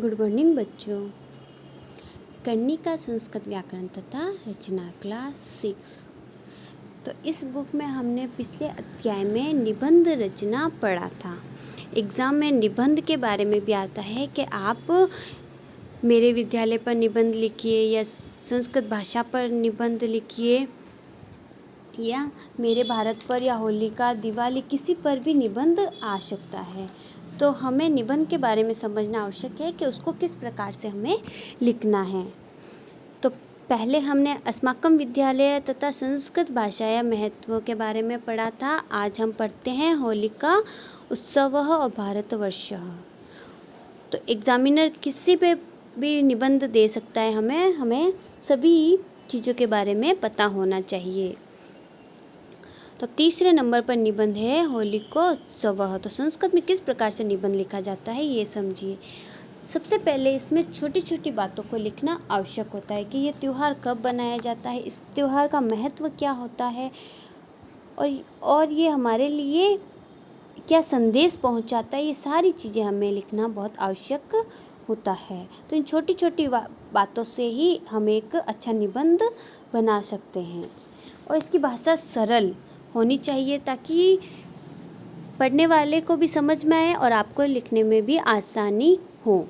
Good morning बच्चों। कर्णिका संस्कृत व्याकरण तथा रचना क्लास 6। तो इस बुक में हमने पिछले अध्याय में निबंध रचना पढ़ा था। एग्ज़ाम में निबंध के बारे में भी आता है कि आप मेरे विद्यालय पर निबंध लिखिए या संस्कृत भाषा पर निबंध लिखिए या मेरे भारत पर या होलिका दिवाली किसी पर भी निबंध आ सकता है। तो हमें निबंध के बारे में समझना आवश्यक है कि उसको किस प्रकार से हमें लिखना है। तो पहले हमने अस्माकं विद्यालय तथा संस्कृत भाषा या महत्व के बारे में पढ़ा था। आज हम पढ़ते हैं होलिका उत्सव और भारतवर्ष। तो एग्जामिनर किसी पे भी निबंध दे सकता है, हमें सभी चीज़ों के बारे में पता होना चाहिए। तो तीसरे नंबर पर निबंध है होलिकोत्सव। तो संस्कृत में किस प्रकार से निबंध लिखा जाता है ये समझिए। सबसे पहले इसमें छोटी छोटी बातों को लिखना आवश्यक होता है कि ये त्यौहार कब बनाया जाता है, इस त्यौहार का महत्व क्या होता है और ये हमारे लिए क्या संदेश पहुंचाता है। ये सारी चीज़ें हमें लिखना बहुत आवश्यक होता है। तो इन छोटी छोटी बातों से ही हम एक अच्छा निबंध बना सकते हैं। और इसकी भाषा सरल होनी चाहिए ताकि पढ़ने वाले को भी समझ में आए और आपको लिखने में भी आसानी हो।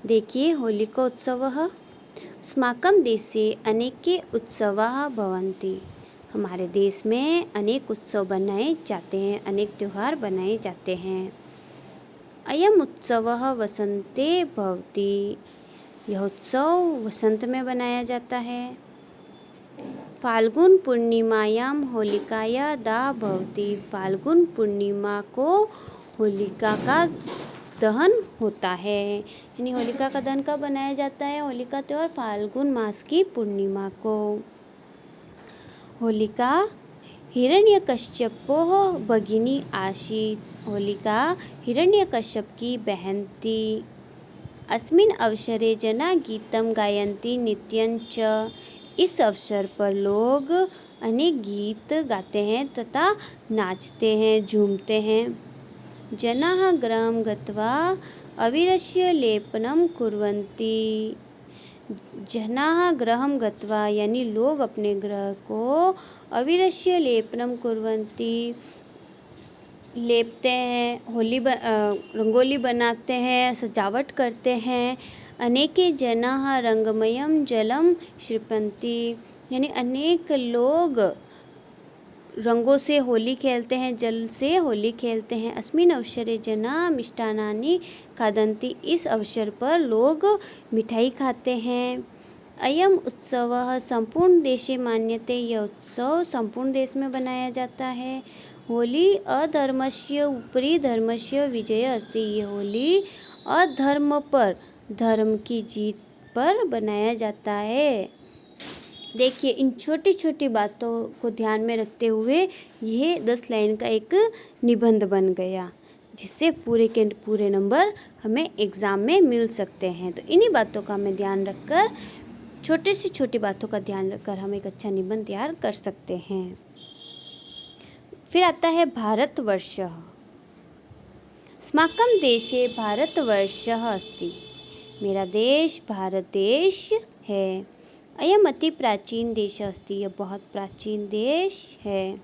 देखिए, होलिकोत्सवः अस्माकं देशे अनेके उत्सवाः भवन्ति। हमारे देश में अनेक उत्सव बनाए जाते हैं, अनेक त्यौहार बनाए जाते हैं। अयम उत्सवः वसन्ते भवति। यह उत्सव वसंत में बनाया जाता है। फाल्गुन पूर्णिमायां होलिकाया दाह भवति। फाल्गुन पूर्णिमा को होलिका का दहन होता है। यानी होलिका का दहन कब बनाया जाता है? होलिका त्योहार फाल्गुन मास की पूर्णिमा को। होलिका हिरण्यकश्यपोः भगिनी आसीत्। होलिका हिरण्यकश्यप की बहन थी। अस्मिन् अवसरे जना गीतं गायन्ति नित्यं च। इस अवसर पर लोग अनेक गीत गाते हैं तथा नाचते हैं, झूमते हैं। जनाः गृहं गत्वा अबीरस्य लेपनं कुर्वन्ति। जनाः गृहं गत्वा यानी लोग अपने गृह को अबीरस्य लेपनं कुर्वन्ति लेपते हैं, रंगोली बनाते हैं, सजावट करते हैं। अनेके जनाः रंगमयं जलं क्षिपन्ति यानी अनेक लोग रंगों से होली खेलते हैं, जल से होली खेलते हैं। अस्मिन् अवसरे जनाः मिष्टान्नानि खादन्ति। इस अवसर पर लोग मिठाई खाते हैं। अयम उत्सवः संपूर्ण देशे मान्यते। यह उत्सव संपूर्ण देश में बनाया जाता है। होली अधर्मस्य उपरि धर्मस्य विजयः अस्ति। ये होली अधर्म पर धर्म की जीत पर बनाया जाता है। देखिए, इन छोटी छोटी बातों को ध्यान में रखते हुए ये 10 लाइन का एक निबंध बन गया, जिससे पूरे के पूरे नंबर हमें एग्ज़ाम में मिल सकते हैं। तो इन्हीं बातों का हमें ध्यान रखकर, छोटी से छोटी बातों का ध्यान रखकर हम एक अच्छा निबंध तैयार कर सकते हैं। फिर आता है भारतवर्षः। अस्माकं देशे भारतवर्षः अस्ति। मेरा देश भारत देश है। अयम अति प्राचीन देश अस्ति। यह बहुत प्राचीन देश है।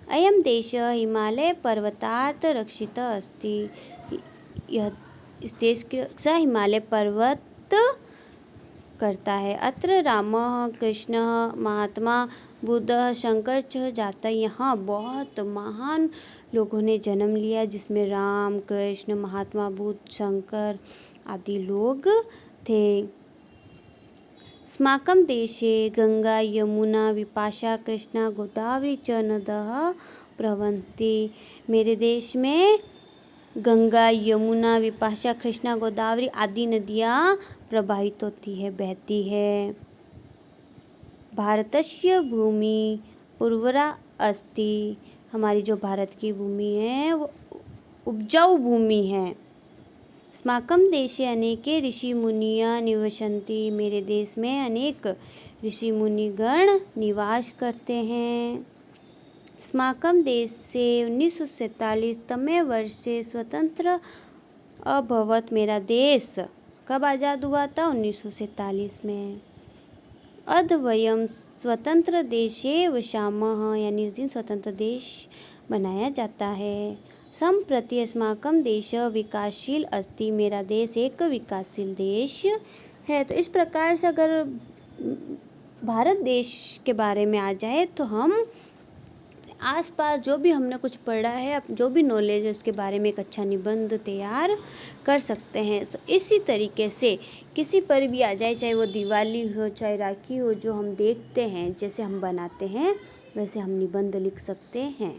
अयम देश हिमालय पर्वतात् रक्षितः अस्ति। यह इस देश की रक्षा हिमालय पर्वत करता है। अत्र रामः कृष्णः महात्मा बुद्धः शंकर च जाता। यहाँ बहुत महान लोगों ने जन्म लिया, जिसमें राम, कृष्ण, महात्मा बुद्ध, शंकर आदि लोग थे। अस्माकं देशे गंगा यमुना विपाशा कृष्णा गोदावरी च नद्यः प्रवहन्ति। मेरे देश में गंगा यमुना विपाशा कृष्णा गोदावरी आदि नदियाँ प्रवाहित होती है, बहती है। भारतस्य भूमि उर्वरा अस्ति। हमारी जो भारत की भूमि है वो उपजाऊ भूमि है। अस्माकं देशे अनेके ऋषि मुनियः निवसन्ति। मेरे देश में अनेक ऋषि मुनिगण निवास करते हैं। अस्माकं देशे 1947 तमे वर्षे स्वतंत्र अभवत मेरा देश कब आज़ाद हुआ था? 1947 में। अद् वयम स्वतंत्र देशे वसामः, यानी इस दिन स्वतंत्र देश बनाया जाता है। सम्प्रति अस्माकं देश विकासशील अस्ति, मेरा देश एक विकासशील देश है। तो इस प्रकार से अगर भारत देश के बारे में आ जाए तो हम आसपास जो भी हमने कुछ पढ़ा है, जो भी नॉलेज है, उसके बारे में एक अच्छा निबंध तैयार कर सकते हैं। तो इसी तरीके से किसी पर भी आ जाए, चाहे वो दिवाली हो, चाहे राखी हो, जो हम देखते हैं, जैसे हम बनाते हैं वैसे हम निबंध लिख सकते हैं।